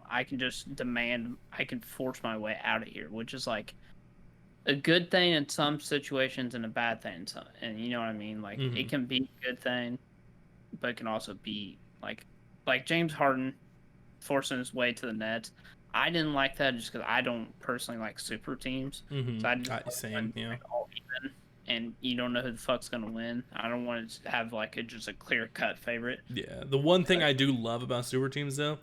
I can just demand, I can force my way out of here, which is like a good thing in some situations and a bad thing in some, and you know what I mean? Like, it can be a good thing, but it can also be like James Harden forcing his way to the Nets. I didn't like that just because I don't personally like super teams. So I just same, yeah. All even, and you don't know who the fuck's gonna win. I don't want to have like just a clear cut favorite. Yeah, the one thing I do love about super teams though,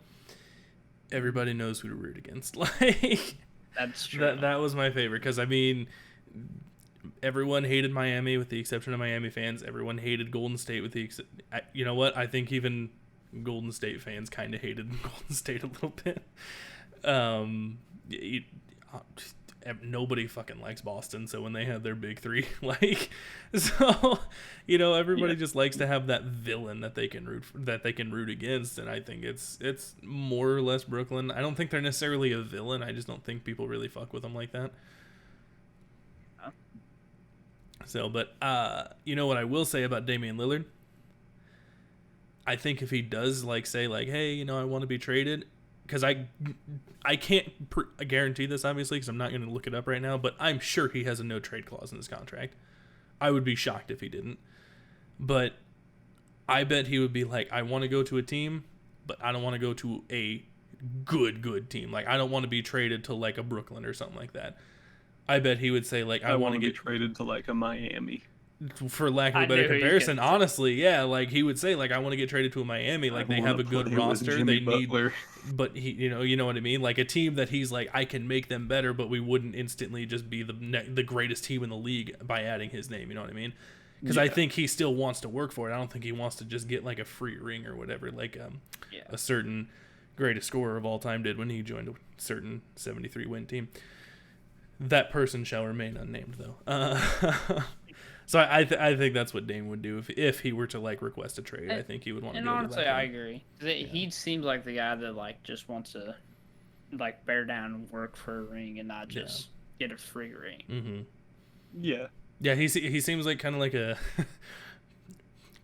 everybody knows who to root against. Like, that's true. That was my favorite because I mean, everyone hated Miami with the exception of Miami fans. Everyone hated Golden State with the you know what? I think even Golden State fans kind of hated Golden State a little bit. Nobody fucking likes Boston, so when they had their big three, like, so, you know, everybody just likes to have that villain that they can root against, and I think it's more or less Brooklyn. I don't think they're necessarily a villain. I just don't think people really fuck with them like that. So, but you know what I will say about Damian Lillard? I think if he does like say like, hey, you know, I want to be traded, because I can't guarantee this obviously because I'm not going to look it up right now, but I'm sure he has a no trade clause in his contract. I would be shocked if he didn't, but I bet he would be like, I want to go to a team, but I don't want to go to a good team. Like, I don't want to be traded to like a Brooklyn or something like that. I bet he would say like, I want to get traded to like a Miami. For lack of a better comparison, honestly, yeah, like he would say, like, I want to get traded to a Miami, like they have a good roster, they need, but he, you know what I mean, like a team that he's like, I can make them better, but we wouldn't instantly just be the greatest team in the league by adding his name, you know what I mean? Because I think he still wants to work for it. I don't think he wants to just get like a free ring or whatever, like a certain greatest scorer of all time did when he joined a certain 73 win team. That person shall remain unnamed, though. So I think that's what Dame would do if he were to like request a trade. I think he would want to go to that. And honestly, I agree. He seems like the guy that like just wants to like bear down and work for a ring and not just get a free ring. Mm-hmm. Yeah. Yeah, he seems like kind of like a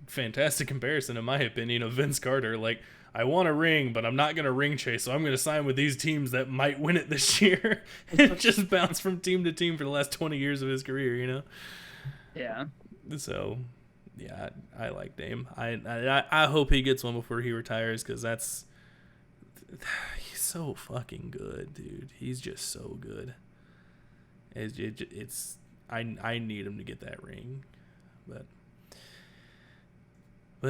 fantastic comparison in my opinion of Vince Carter. Like, I want a ring, but I'm not going to ring chase, so I'm going to sign with these teams that might win it this year. And just bounce from team to team for the last 20 years of his career, you know? Yeah. So, yeah, I like Dame. I hope he gets one before he retires because he's so fucking good, dude. He's just so good. I need him to get that ring, but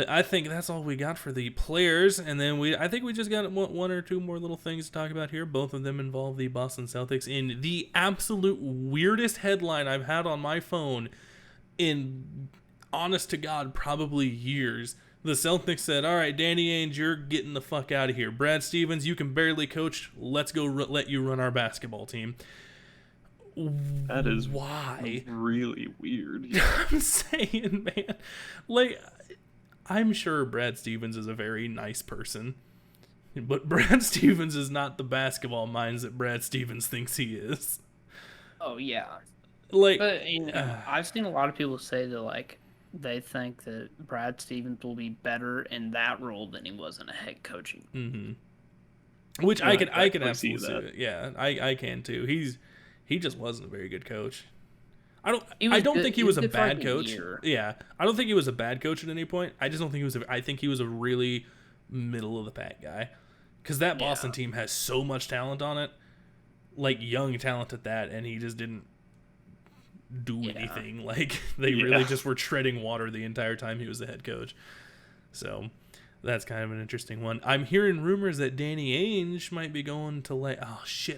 I think that's all we got for the players, and then I think we just got one or two more little things to talk about here. Both of them involve the Boston Celtics in the absolute weirdest headline I've had on my phone in, honest to God, probably years. The Celtics said, all right, Danny Ainge, you're getting the fuck out of here. Brad Stevens, you can barely coach. Let's go let you run our basketball team. That is why really weird. I'm saying, man. Like, I'm sure Brad Stevens is a very nice person, but Brad Stevens is not the basketball minds that Brad Stevens thinks he is. Oh, yeah. Like, but you know, I've seen a lot of people say that like they think that Brad Stevens will be better in that role than he was in a head coaching. Mm-hmm. Which I can absolutely see that. Yeah, I can too. He just wasn't a very good coach. I don't think he was a bad coach. Yeah, I don't think he was a bad coach at any point. I just don't think he was. I think he was a really middle of the pack guy, because that Boston team has so much talent on it, like young talent at that, and he just didn't do anything. Like, they really just were treading water the entire time he was the head coach. So that's kind of an interesting one. I'm hearing rumors that Danny Ainge might be going to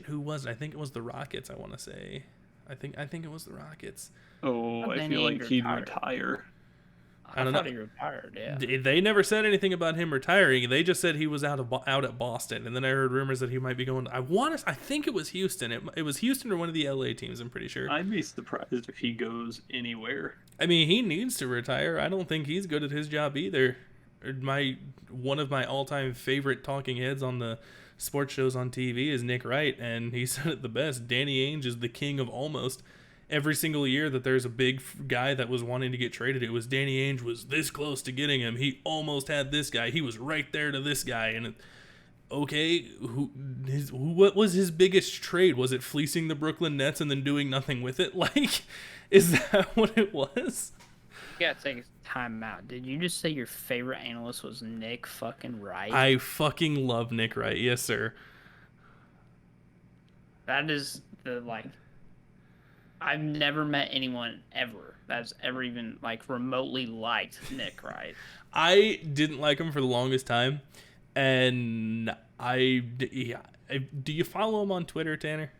who was it? I think it was the Rockets, I want to say. I think it was the Rockets. Oh, I feel like he'd retire. I thought he retired, yeah. They never said anything about him retiring. They just said he was out at Boston. And then I heard rumors that he might be going... I think it was Houston. It was Houston or one of the LA teams, I'm pretty sure. I'd be surprised if he goes anywhere. I mean, he needs to retire. I don't think he's good at his job either. One of my all-time favorite talking heads on the sports shows on TV is Nick Wright, and he said it the best. Danny Ainge is the king of almost. every single year that there's a big guy that was wanting to get traded, it was Danny Ainge was this close to getting him. He almost had this guy. He was right there to this guy. And okay, what was his biggest trade? Was it fleecing the Brooklyn Nets and then doing nothing with it? Like, is that what it was? You gotta take time out. Did you just say your favorite analyst was Nick fucking Wright? I fucking love Nick Wright. Yes, sir. That is the, like, I've never met anyone ever that's ever even, like, remotely liked Nick Wright. I didn't like him for the longest time, and do you follow him on Twitter, Tanner?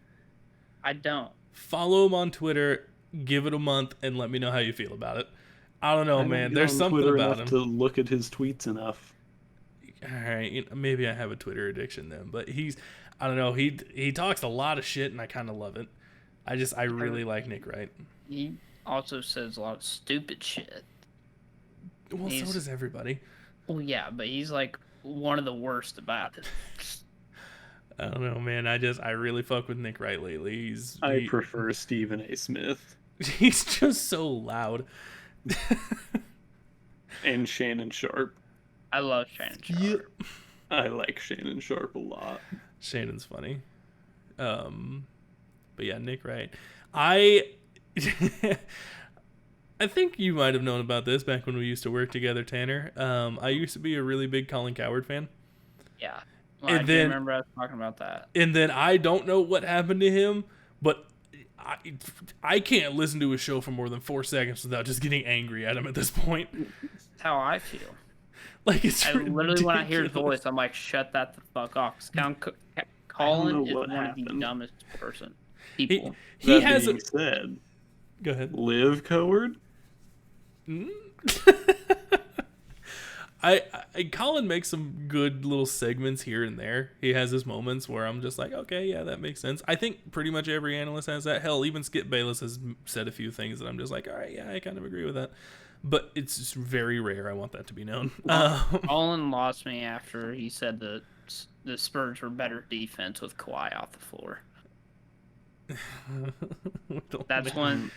I don't. Follow him on Twitter, give it a month, and let me know how you feel about it. I don't know, man. There's something Twitter about enough him. To look at his tweets enough. All right, maybe I have a Twitter addiction then, but I don't know. He talks a lot of shit, and I kind of love it. I really like Nick Wright. He also says a lot of stupid shit. Well, so does everybody. Well, yeah, but he's like one of the worst about it. I don't know, man. I really fuck with Nick Wright lately. I prefer Stephen A. Smith. He's just so loud. And Shannon Sharp. I love Shannon Sharp. Yeah. I like Shannon Sharp a lot. Shannon's funny. But yeah, Nick Wright. I think you might have known about this back when we used to work together, Tanner. I used to be a really big Colin Cowherd fan. Yeah. Well, I do remember us talking about that. And then I don't know what happened to him, but I can't listen to a show for more than 4 seconds without just getting angry at him at this point. That's how I feel. Like, it's literally, when I hear his voice, I'm like, shut that the fuck off. Colin is one of the dumbest people. He has said. Go ahead. Live Coward? Colin makes some good little segments here and there. He has his moments where I'm just like, okay, yeah, that makes sense. I think pretty much every analyst has that. Hell, even Skip Bayless has said a few things that I'm just like, all right, yeah, I kind of agree with that. But it's just very rare. I want that to be known. Colin lost me after he said that the Spurs were better defense with Kawhi off the floor. That's when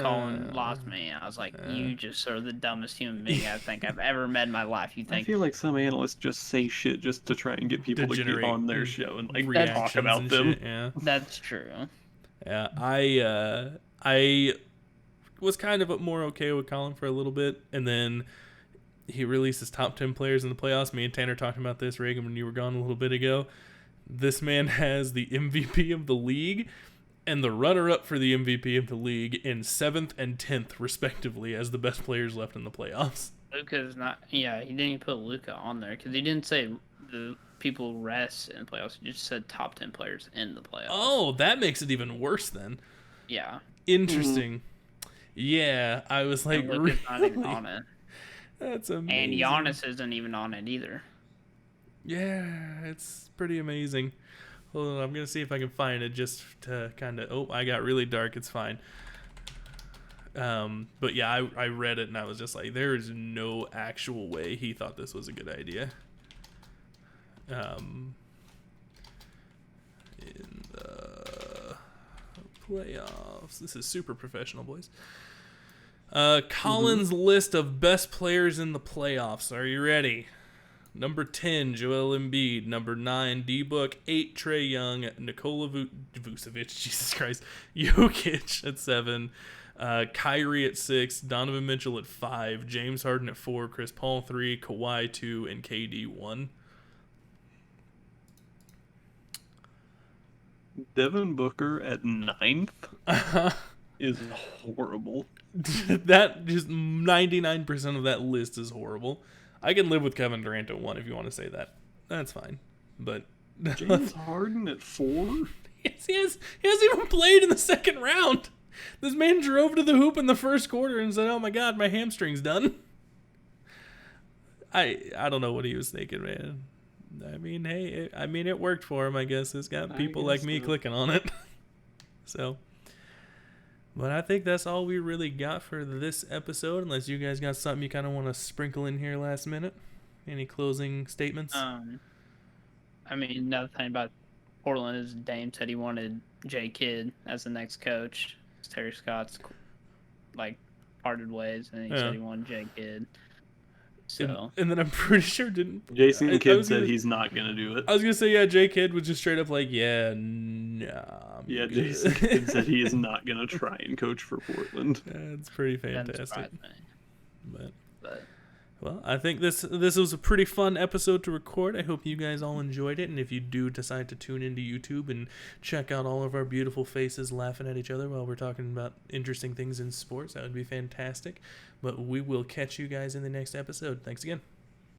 Colin lost me. I was like, you just are the dumbest human being I think I've ever met in my life. You think? I feel like some analysts just say shit just to try and get people to get on their show and like talk about them. Shit, yeah, that's true. Yeah, I was kind of more okay with Colin for a little bit, and then he released his top 10 players in the playoffs. Me and Tanner talked about this, Reagan, when you were gone a little bit ago. This man has the MVP of the league and the runner-up for the MVP of the league in 7th and 10th, respectively, as the best players left in the playoffs. Luka's not... Yeah, he didn't even put Luka on there, because he didn't say the people rest in the playoffs. He just said top 10 players in the playoffs. Oh, that makes it even worse, then. Yeah. Interesting. Mm-hmm. Yeah, I was like, Luka's not even on it. That's amazing. And Giannis isn't even on it either. Yeah, it's pretty amazing. Hold on, I'm going to see if I can find it just to kind of... Oh, I got really dark. It's fine. But yeah, I read it and I was just like, there is no actual way he thought this was a good idea. In the playoffs. This is super professional, boys. Colin's list of best players in the playoffs. Are you ready? Number 10, Joel Embiid. Number 9, D-Book. 8, Trae Young. Nikola Vucevic. Jesus Christ. Jokic at 7. Kyrie at 6. Donovan Mitchell at 5. James Harden at 4. Chris Paul 3. Kawhi 2. And KD 1. Devin Booker at 9th is horrible. That just 99% of that list is horrible. I can live with Kevin Durant at 1 if you want to say that. That's fine. But James Harden at 4? Yes, he hasn't even played in the second round. This man drove to the hoop in the first quarter and said, "Oh my God, my hamstring's done." I don't know what he was thinking, man. I mean, hey, it worked for him, I guess. It's got people like me clicking on it. So, but I think that's all we really got for this episode, unless you guys got something you kind of want to sprinkle in here last minute. Any closing statements? I mean, another thing about Portland is Dame said he wanted Jay Kidd as the next coach. Terry Scott's like parted ways, and he said he wanted Jay Kidd. So and then I'm pretty sure Jason Kidd said he's not gonna do it. I was gonna say Jay Kidd was just straight up like nah. Yeah, Jason Kidd said he is not gonna try and coach for Portland. That's pretty fantastic. But But well, I think this was a pretty fun episode to record. I hope you guys all enjoyed it, and if you do decide to tune into YouTube and check out all of our beautiful faces laughing at each other while we're talking about interesting things in sports, that would be fantastic. But we will catch you guys in the next episode. Thanks again.